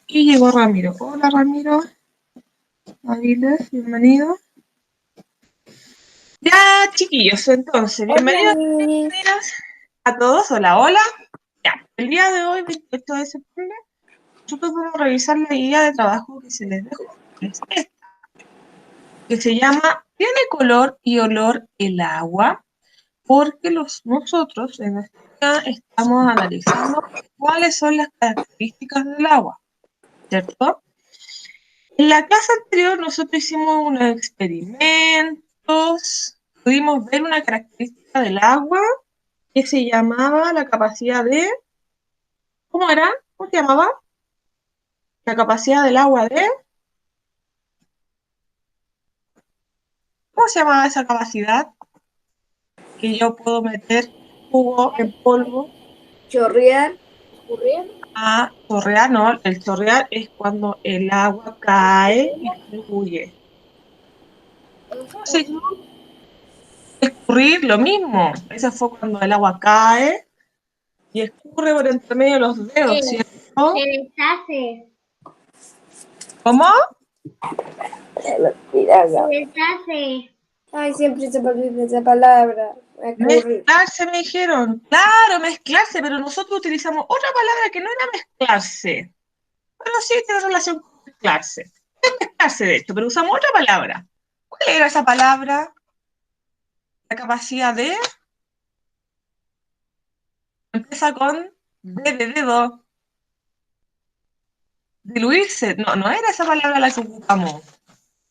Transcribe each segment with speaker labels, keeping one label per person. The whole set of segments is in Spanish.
Speaker 1: Y llegó Ramiro. Hola Ramiro, Aviles, bienvenido. Ya, chiquillos, entonces,
Speaker 2: Hola,
Speaker 1: bienvenidos,
Speaker 2: Liz.
Speaker 1: bienvenidas a todos. Hola, hola. Ya, el día de hoy, 28 de septiembre, nosotros vamos a revisar la guía de trabajo que se les dejó, que es esta, que se llama ¿Tiene color y olor el agua? Porque nosotros en esta guía estamos analizando cuáles son las características del agua, ¿cierto? En la clase anterior nosotros hicimos unos experimentos, pudimos ver una característica del agua que se llamaba la capacidad de, ¿cómo era? ¿Cómo se llamaba? La capacidad del agua de, ¿cómo se llamaba esa capacidad? Que yo puedo meter jugo en polvo
Speaker 2: Chorrear, escurrir.
Speaker 1: a chorrear, no, el chorrear es cuando el agua cae y fluye. ¿Cómo se llama? Escurrir, lo mismo. Eso fue cuando el agua cae y escurre por entre medio de los dedos,
Speaker 2: Se
Speaker 1: ¿cierto?
Speaker 2: deshace.
Speaker 1: ¿Cómo?
Speaker 2: Mira, se deshace. Ay, siempre se me olvida esa palabra. Escurrir.
Speaker 1: Mezclarse me dijeron. Claro, mezclarse, pero nosotros utilizamos otra palabra que no era mezclarse. Bueno, sí tiene relación con mezclarse. Es mezclarse, de hecho, pero usamos otra palabra. ¿Cuál era esa palabra? La capacidad de... Empieza con D de dedo. Diluirse. No, no era esa palabra la que ocupamos.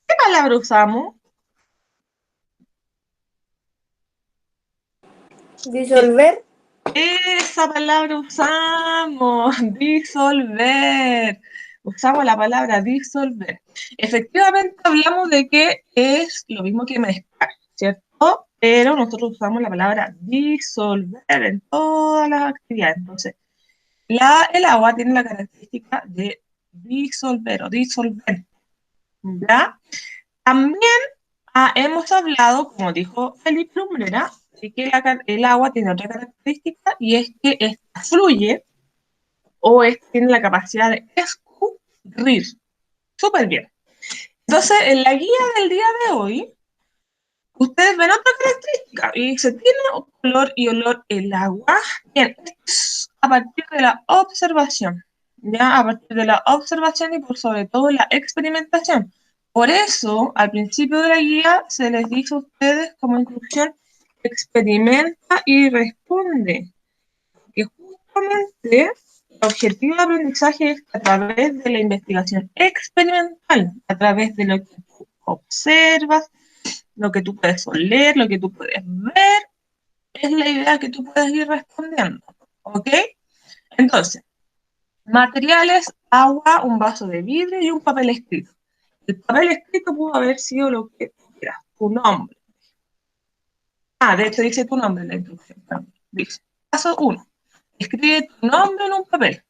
Speaker 1: ¿Qué palabra usamos?
Speaker 2: Disolver.
Speaker 1: Esa palabra usamos, disolver. Usamos la palabra disolver. Efectivamente hablamos de que es lo mismo que mezclar, ¿cierto? Pero nosotros usamos la palabra disolver en todas las actividades. Entonces, el agua tiene la característica de disolver o disolver, ¿ya? También hemos hablado, como dijo Felipe Lumbrera, de que el agua tiene otra característica y es que esta fluye tiene la capacidad de escurrir. Súper bien. Entonces, en la guía del día de hoy, ustedes ven otra característica y dice, ¿tiene color y olor el agua? Bien, es a partir de la observación, ya a partir de la observación y por sobre todo la experimentación. Por eso, al principio de la guía, se les dice a ustedes como instrucción, experimenta y responde. Que justamente el objetivo de aprendizaje es a través de la investigación experimental, a través de lo que tú observas, lo que tú puedes oler, lo que tú puedes ver, es la idea que tú puedes ir respondiendo. ¿Ok? Entonces, materiales, agua, un vaso de vidrio y un papel escrito. El papel escrito pudo haber sido lo que quieras, tu nombre. De hecho dice tu nombre en la instrucción. Dice, paso 1, escribe tu nombre en un papel.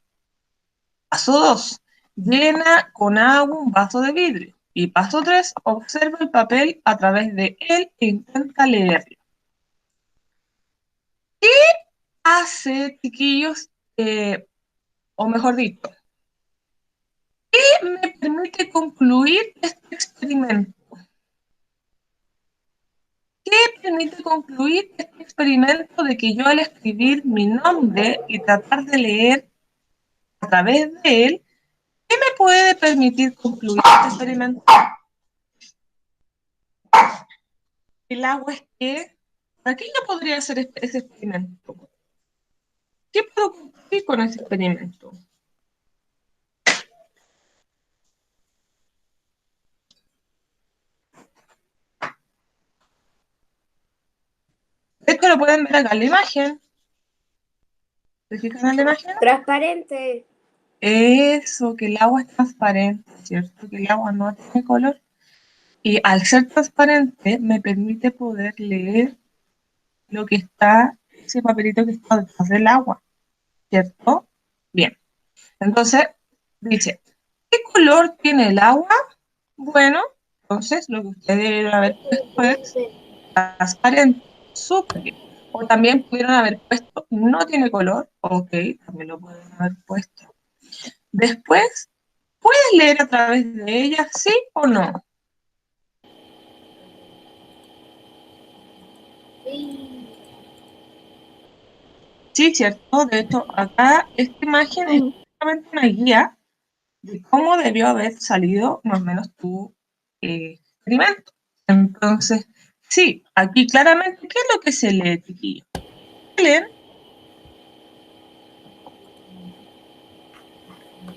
Speaker 1: Paso 2, llena con agua un vaso de vidrio. Y paso 3, observa el papel a través de él e intenta leerlo. Hace, chiquillos, o mejor dicho, ¿qué me permite concluir este experimento? ¿Qué permite concluir este experimento de que yo al escribir mi nombre y tratar de leer a través de él, qué me puede permitir concluir este experimento? El agua es que, ¿para qué yo podría hacer ese experimento? ¿Qué puedo concluir con ese experimento? Esto lo pueden ver acá en la imagen. ¿Se fijan en la imagen?
Speaker 2: Transparente.
Speaker 1: Eso, que el agua es transparente, ¿cierto? Que el agua no tiene color. Y al ser transparente, me permite poder leer lo que está, ese papelito que está detrás del agua, ¿cierto? Bien. Entonces, dice, ¿qué color tiene el agua? Bueno, entonces lo que ustedes deben haber puesto es transparente, súper bien. O también pudieron haber puesto no tiene color, ok, también lo pueden haber puesto. Después, ¿Puedes leer a través de ella, sí o no? Sí, cierto. De hecho, acá esta imagen es justamente una guía de cómo debió haber salido más o menos tu experimento. Entonces, sí, aquí claramente, ¿qué es lo que se lee, chiquillos? ¿Qué leen?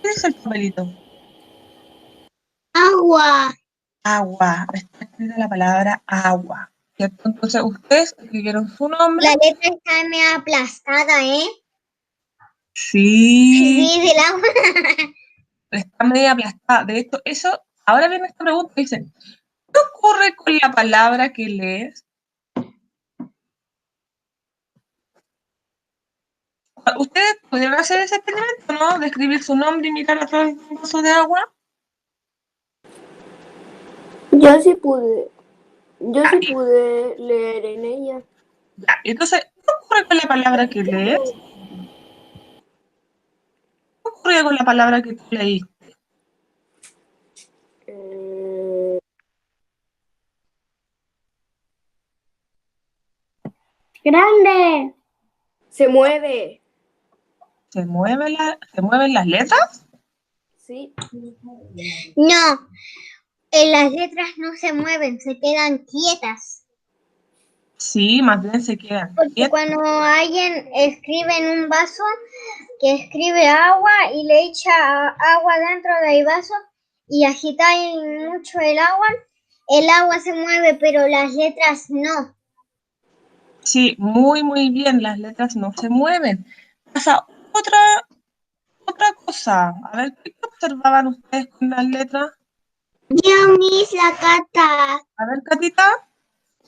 Speaker 1: ¿Qué es el papelito?
Speaker 2: Agua.
Speaker 1: Agua. Está escrita la palabra agua, ¿cierto? Entonces, ustedes escribieron su nombre.
Speaker 2: La letra está medio aplastada, ¿eh?
Speaker 1: Sí,
Speaker 2: Sí, del agua.
Speaker 1: está media aplastada. De hecho, eso, ahora viene esta pregunta, dicen, ¿qué ocurre con la palabra que lees? ¿Ustedes pudieron hacer ese experimento, no? De escribir su nombre y mirar a través de un vaso de agua.
Speaker 2: Yo sí pude. Yo
Speaker 1: Ya,
Speaker 2: sí pude leer en ella.
Speaker 1: ya. Entonces, ¿qué ocurre con la palabra que lees? ¿Qué ocurre con la palabra que tú leíste?
Speaker 2: Grande. Se mueve.
Speaker 1: ¿Se mueven las letras?
Speaker 2: Sí. No, las letras no se mueven, se quedan quietas.
Speaker 1: Sí, más bien se quedan
Speaker 2: Porque
Speaker 1: quietas.
Speaker 2: cuando alguien escribe en un vaso, que escribe agua y le echa agua dentro del vaso y agita mucho el agua se mueve, pero las letras no.
Speaker 1: Sí, muy, muy bien, las letras no se mueven. Pasa otra cosa. A ver, ¿qué observaban ustedes con las letras?
Speaker 2: Dios, la cata,
Speaker 1: A ver, Catita.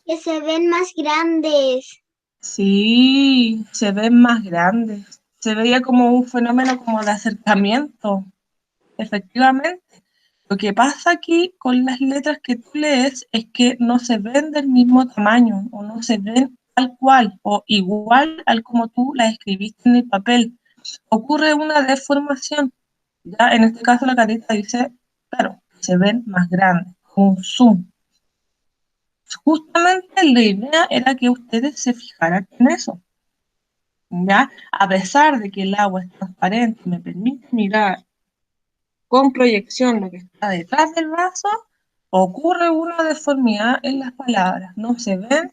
Speaker 2: que se ven más grandes.
Speaker 1: Sí, se ven más grandes. Se veía como un fenómeno como de acercamiento, efectivamente. Lo que pasa aquí con las letras que tú lees es que no se ven del mismo tamaño o no se ven tal cual o igual al como tú las escribiste en el papel. Ocurre una deformación. Ya en este caso la carita dice, claro, se ven más grandes, como un zoom. Justamente la idea era que ustedes se fijaran en eso. ¿Ya? A pesar de que el agua es transparente y me permite mirar con proyección lo que está detrás del vaso, ocurre una deformidad en las palabras, no se ven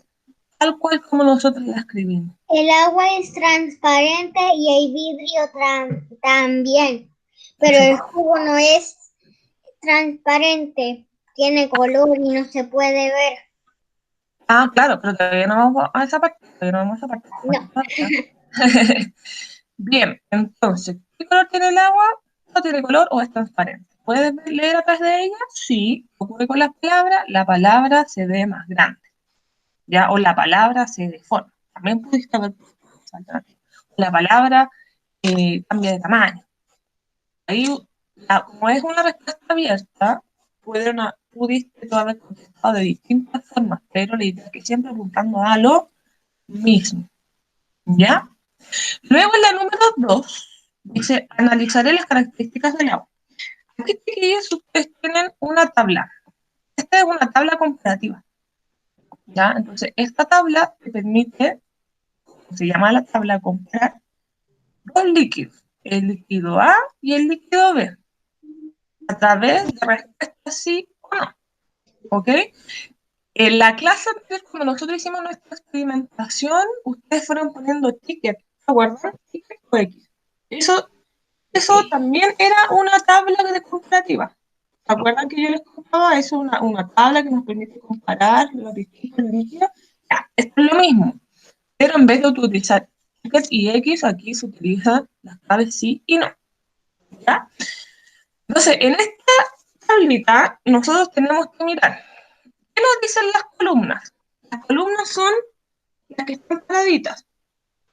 Speaker 1: tal cual como nosotros la escribimos.
Speaker 2: El agua es transparente y el vidrio también, pero el jugo no es transparente, tiene color y no se puede ver.
Speaker 1: Ah, claro, pero todavía no vamos a esa parte, todavía no vamos a esa parte.
Speaker 2: No.
Speaker 1: Bien, entonces, ¿qué color tiene el agua? No tiene color o es transparente. ¿Puedes leer atrás de ella? Sí. Ocurre con las palabras, la palabra se ve más grande, ¿ya? O la palabra se deforma. También pudiste haber puesto esa alternativa. La palabra cambia de tamaño. Ahí, como es una respuesta abierta, pudiste tú haber contestado de distintas formas, pero la idea es que siempre apuntando a lo mismo, ¿ya? Luego en la número 2 dice, analizaré las características del agua. Aquí, chiquillos, ustedes tienen una tabla. Esta es una tabla comparativa, ¿ya? Entonces, esta tabla te permite, se llama la tabla comparar, dos líquidos, el líquido A y el líquido B, a través de respuestas sí o no, ¿ok? En la clase anterior, cuando nosotros hicimos nuestra experimentación, ustedes fueron poniendo tickets, ¿se acuerdan? Ticket o X. Eso también era una tabla de comparativa. ¿Se acuerdan que yo les contaba? Es una tabla que nos permite comparar los distintos líquidos. Ya, esto es lo mismo, pero en vez de utilizar tickets y X, aquí se utilizan las claves sí y no. ¿Ya? Entonces, en esta tablita, nosotros tenemos que mirar ¿qué nos dicen las columnas? Las columnas son las que están paraditas,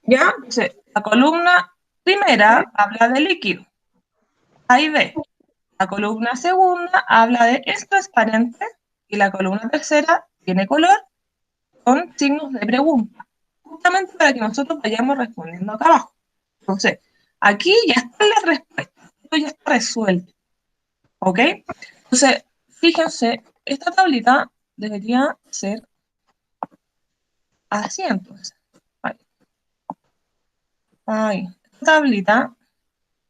Speaker 1: ¿ya? Entonces, la columna primera habla de líquido, A y B. La columna segunda habla de es transparente y la columna tercera tiene color con signos de pregunta, justamente para que nosotros vayamos respondiendo acá abajo. Entonces, aquí ya están las respuestas, esto ya está resuelto. ¿Ok? Entonces, fíjense, esta tablita debería ser así entonces. Ahí. Ahí. Esta tablita,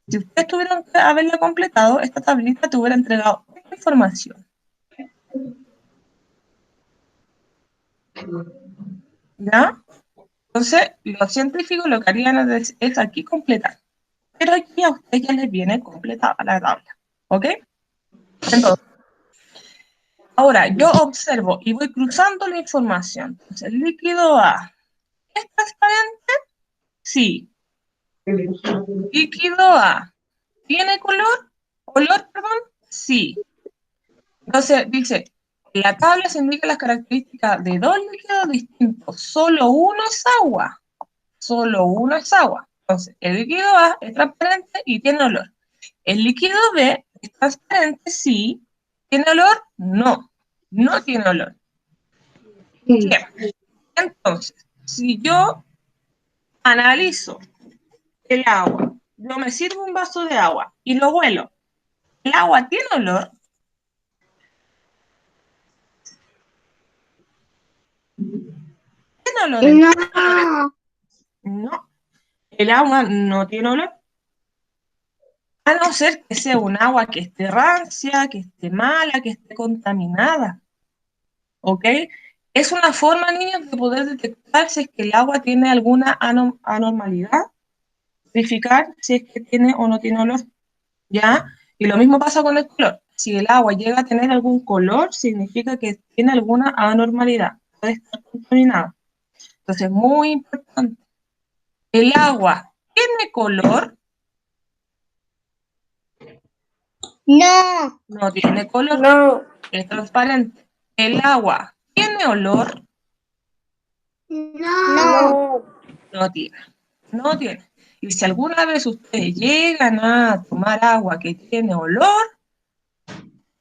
Speaker 1: si ustedes tuvieran que haberla completado, esta tablita te hubiera entregado esta información. ¿Ya? Entonces, los científicos lo que harían es aquí completar. Pero aquí a ustedes ya les viene completada la tabla. ¿Ok? Entonces, ahora yo observo y voy cruzando la información. Entonces, el líquido A, ¿es transparente? Sí. Líquido A, ¿tiene color? ¿Color, perdón? Sí. Entonces, dice, la tabla se indica las características de dos líquidos distintos. Solo uno es agua. Solo uno es agua. Entonces, el líquido A es transparente y tiene olor. El líquido B es transparente, sí. ¿Tiene olor? No. No tiene olor. Bien. Entonces, si yo analizo el agua, yo me sirvo un vaso de agua y lo huelo, ¿el agua tiene olor? ¿Tiene olor?
Speaker 2: No.
Speaker 1: No. El agua no tiene olor. A no ser que sea un agua que esté rancia, que esté mala, que esté contaminada. ¿Ok? Es una forma, niños, de poder detectar si es que el agua tiene alguna anormalidad, verificar si es que tiene o no tiene olor, ¿ya? Y lo mismo pasa con el color. Si el agua llega a tener algún color, significa que tiene alguna anormalidad, puede estar contaminada. Entonces, muy importante. ¿El agua tiene color?
Speaker 2: No.
Speaker 1: No tiene color,
Speaker 3: No.
Speaker 1: es transparente. ¿El agua tiene olor?
Speaker 2: No.
Speaker 3: No.
Speaker 1: No tiene. No tiene. Y si alguna vez ustedes llegan a tomar agua que tiene olor,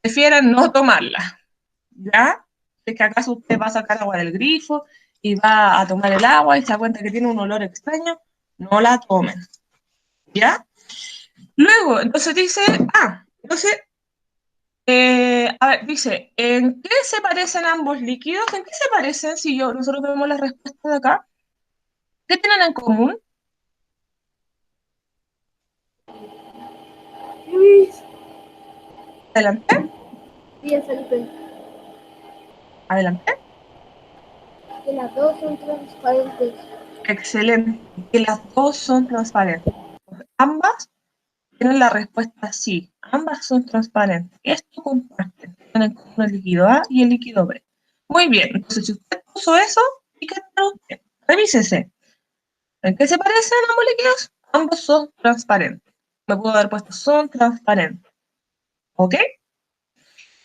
Speaker 1: prefieran no tomarla, ¿ya? Si es que acaso usted va a sacar agua del grifo y va a tomar el agua y se da cuenta que tiene un olor extraño, no la tomen, ¿ya? Luego, entonces dice, entonces, a ver, dice, ¿en qué se parecen ambos líquidos? ¿En qué se parecen si nosotros vemos la respuesta de acá? ¿Qué tienen en común?
Speaker 3: Luis.
Speaker 1: Adelante,
Speaker 3: Sí, es Felipe.
Speaker 1: adelante.
Speaker 3: Que las dos son transparentes.
Speaker 1: Excelente. Que las dos son transparentes. Ambas tienen la respuesta sí. Ambas son transparentes. Esto comparten. Tienen como el líquido A y el líquido B. Muy bien. Entonces, si usted puso eso, ¿y qué tal usted? Revísese. ¿En qué se parecen ambos líquidos? Ambos son transparentes. Me puedo haber puesto son transparentes. ¿Ok?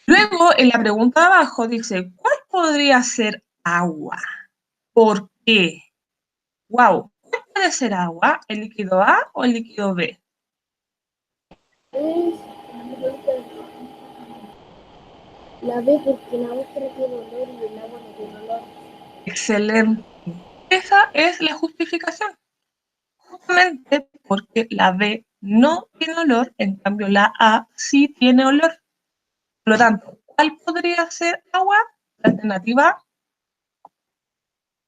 Speaker 1: Luego, en la pregunta de abajo dice, ¿cuál podría ser agua? ¿Por qué? Wow. ¿Cuál puede ser agua? ¿El líquido A o el líquido B?
Speaker 3: Es la B porque la otra tiene olor y el agua no tiene olor.
Speaker 1: Excelente. Esa es la justificación. Justamente porque la B no tiene olor, en cambio la A sí tiene olor. Por lo tanto, ¿cuál podría ser agua? La alternativa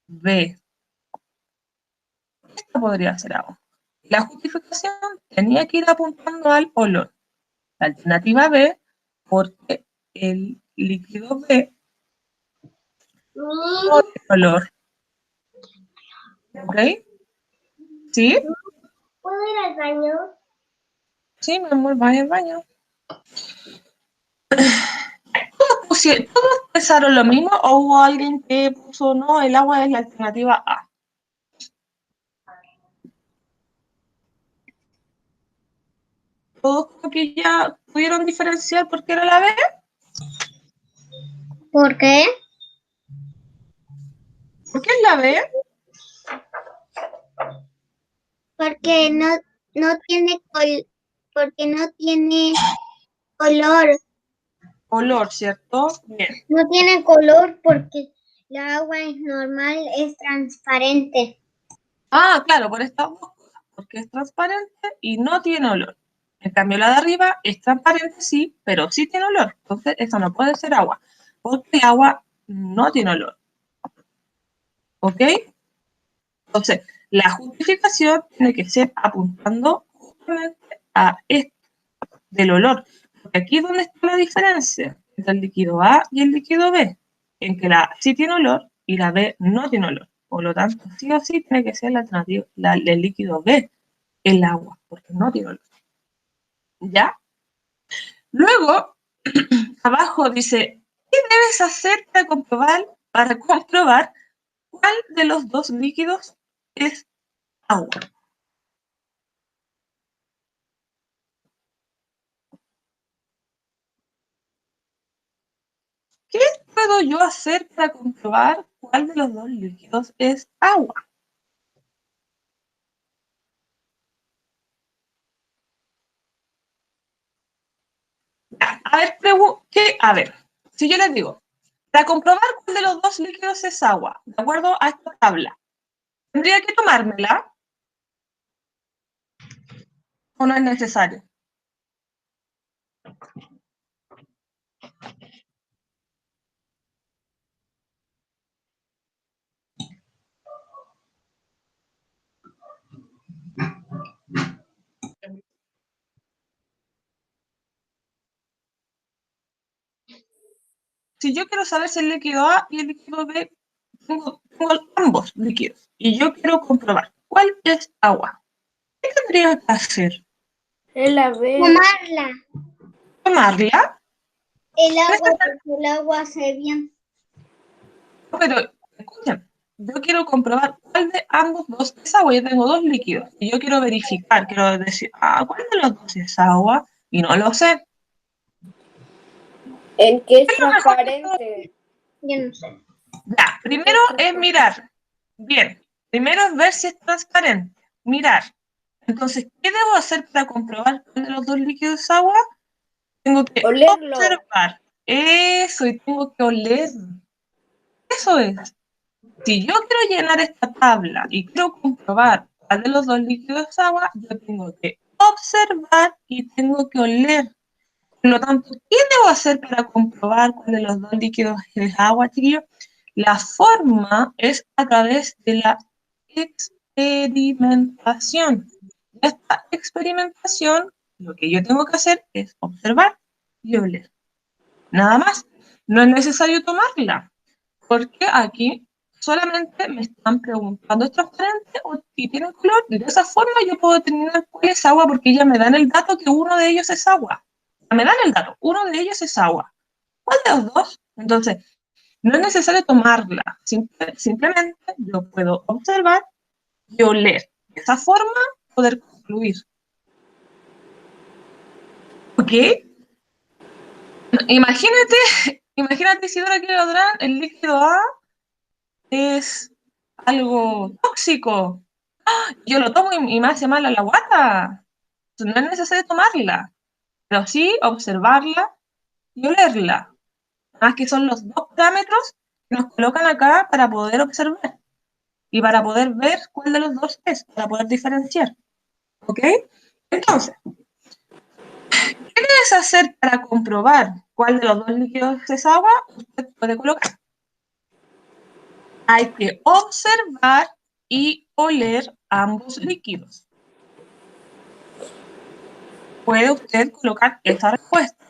Speaker 1: B. Esta podría ser agua. La justificación tenía que ir apuntando al olor. La alternativa B, porque el líquido B no tiene olor. ¿Ok? ¿Sí?
Speaker 2: ¿Puedo ir al baño?
Speaker 1: Sí, mi amor, vaya al baño. ¿Todos pensaron lo mismo o hubo alguien que puso no, el agua es la alternativa A? ¿Todos como que ya pudieron diferenciar por qué era la B?
Speaker 2: ¿Por qué?
Speaker 1: ¿Por qué es la B?
Speaker 2: Porque no tiene porque no tiene color.
Speaker 1: Olor, ¿cierto? Bien.
Speaker 2: No tiene color porque la agua es normal, es transparente.
Speaker 1: Claro, por estas dos cosas, porque es transparente y no tiene olor. En cambio, la de arriba es transparente, sí, pero sí tiene olor. Entonces, esto no puede ser agua, porque el agua no tiene olor. ¿Ok? Entonces, la justificación tiene que ser apuntando justamente a esto del olor. Porque aquí es donde está la diferencia entre el líquido A y el líquido B. En que la A sí tiene olor y la B no tiene olor. Por lo tanto, sí o sí tiene que ser la alternativa, el líquido B, el agua, porque no tiene olor. ¿Ya? Luego, abajo dice, ¿qué debes hacer para comprobar cuál de los dos líquidos es agua? ¿Qué puedo yo hacer para comprobar cuál de los dos líquidos es agua? A ver, a ver, si yo les digo, para comprobar cuál de los dos líquidos es agua, de acuerdo a esta tabla, ¿tendría que tomármela o no es necesario? Si yo quiero saber si el líquido A y el líquido B, tengo ambos líquidos y yo quiero comprobar cuál es agua, ¿qué tendría que hacer?
Speaker 3: Es la B.
Speaker 2: Tomarla.
Speaker 1: ¿Tomarla?
Speaker 2: El agua, porque el agua hace bien.
Speaker 1: Pero, escuchen, yo quiero comprobar cuál de ambos dos es agua. Yo tengo dos líquidos y yo quiero verificar, quiero decir, ¿cuál de los dos es agua? Y no lo sé.
Speaker 3: ¿En qué es
Speaker 1: ¿Qué es lo mejor que puedo
Speaker 3: transparente?
Speaker 2: Yo no sé.
Speaker 1: Ya, primero es mirar. Bien, primero es ver si es transparente. Mirar. Entonces, ¿qué debo hacer para comprobar cuál de los dos líquidos es agua? Tengo que
Speaker 3: Olerlo.
Speaker 1: observar. Eso, y tengo que oler. Eso es. Si yo quiero llenar esta tabla y quiero comprobar cuál de los dos líquidos es agua, yo tengo que observar y tengo que oler. Por lo tanto, ¿qué debo hacer para comprobar cuál de los dos líquidos es agua, chiquillos? La forma es a través de la experimentación. Esta experimentación, lo que yo tengo que hacer es observar y oler. Nada más. No es necesario tomarla, porque aquí solamente me están preguntando, ¿es transparente o si tiene color? Y de esa forma yo puedo determinar cuál es agua, porque ya me dan el dato que uno de ellos es agua. Me dan el dato, uno de ellos es agua. ¿Cuál de los dos? Entonces, no es necesario tomarla, simplemente yo puedo observar y oler. De esa forma, poder concluir. ¿Ok? Imagínate si ahora quiero lograr el líquido A es algo tóxico. Yo lo tomo y me hace mal a la guata. No es necesario tomarla, pero sí observarla y olerla. Más que son los dos parámetros que nos colocan acá para poder observar y para poder ver cuál de los dos es, para poder diferenciar. ¿Ok? Entonces, ¿qué debes hacer para comprobar cuál de los dos líquidos es agua? Usted puede colocar. Hay que observar y oler ambos líquidos. Puede usted colocar esta respuesta.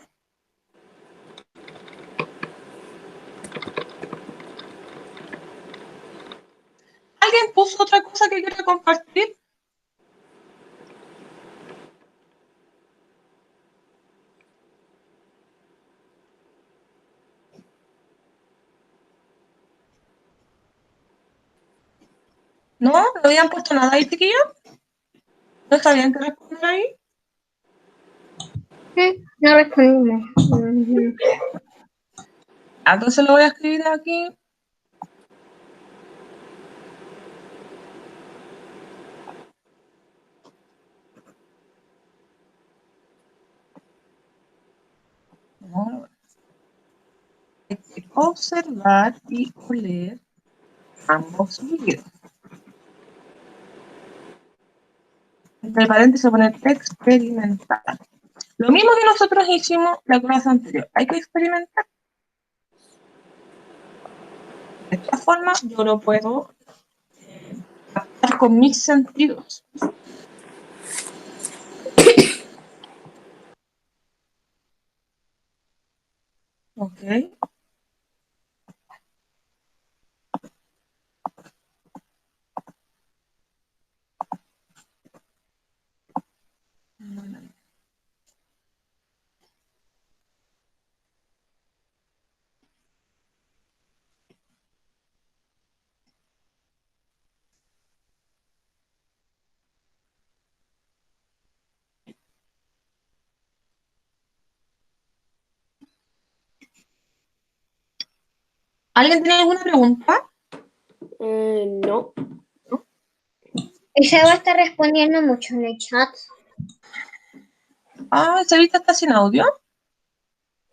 Speaker 1: ¿Alguien puso otra cosa que quiera compartir? ¿No? ¿No habían puesto nada ahí, chiquillos? ¿No está bien que respondan ahí?
Speaker 2: No respondimos.
Speaker 1: Entonces lo voy a escribir aquí. Hay que observar y oler ambos líquidos. entre paréntesis poner experimentar. Lo mismo que nosotros hicimos la clase anterior. Hay que experimentar. De esta forma yo lo puedo captar con mis sentidos. Ok. ¿Alguien tiene alguna pregunta?
Speaker 3: No.
Speaker 2: Ella va a estar respondiendo mucho en el chat.
Speaker 1: Ah, ¿Cevita está sin audio?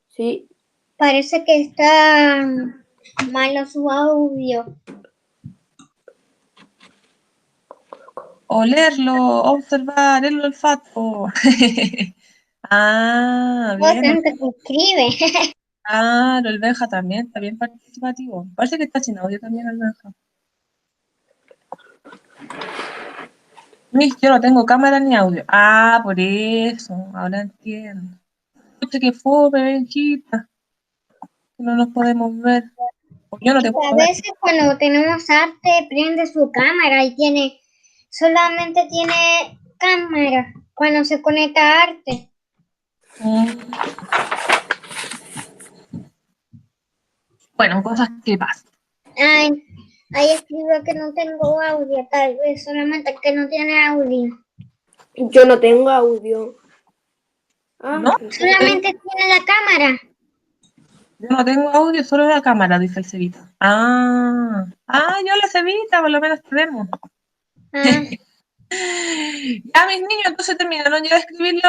Speaker 3: Sí.
Speaker 2: Parece que está malo su audio.
Speaker 1: Olerlo, observar el olfato. Ah,
Speaker 2: Vos
Speaker 1: bien.
Speaker 2: tenés que se escribe.
Speaker 1: Ah, el Benja también, está bien participativo. Parece que está sin audio también el Benja. Yo no tengo cámara ni audio. Ah, por eso, ahora entiendo. Escucha que fome, Benjita, que no nos podemos ver. O yo no te
Speaker 2: A
Speaker 1: puedo ver.
Speaker 2: veces cuando tenemos arte prende su cámara y solamente tiene cámara cuando se conecta a arte.
Speaker 1: Mm. Bueno, cosas que pasan.
Speaker 2: Ay, ahí escribió que no tengo audio, tal vez solamente que no tiene audio.
Speaker 3: Yo no tengo audio. Ah,
Speaker 1: ¿No?
Speaker 2: Solamente tiene la cámara.
Speaker 1: Yo no tengo audio, solo la cámara, dice el Cevita. Yo la Cevita, por lo menos tenemos.
Speaker 2: Ah.
Speaker 1: Ya, mis niños, entonces terminaron ya de escribir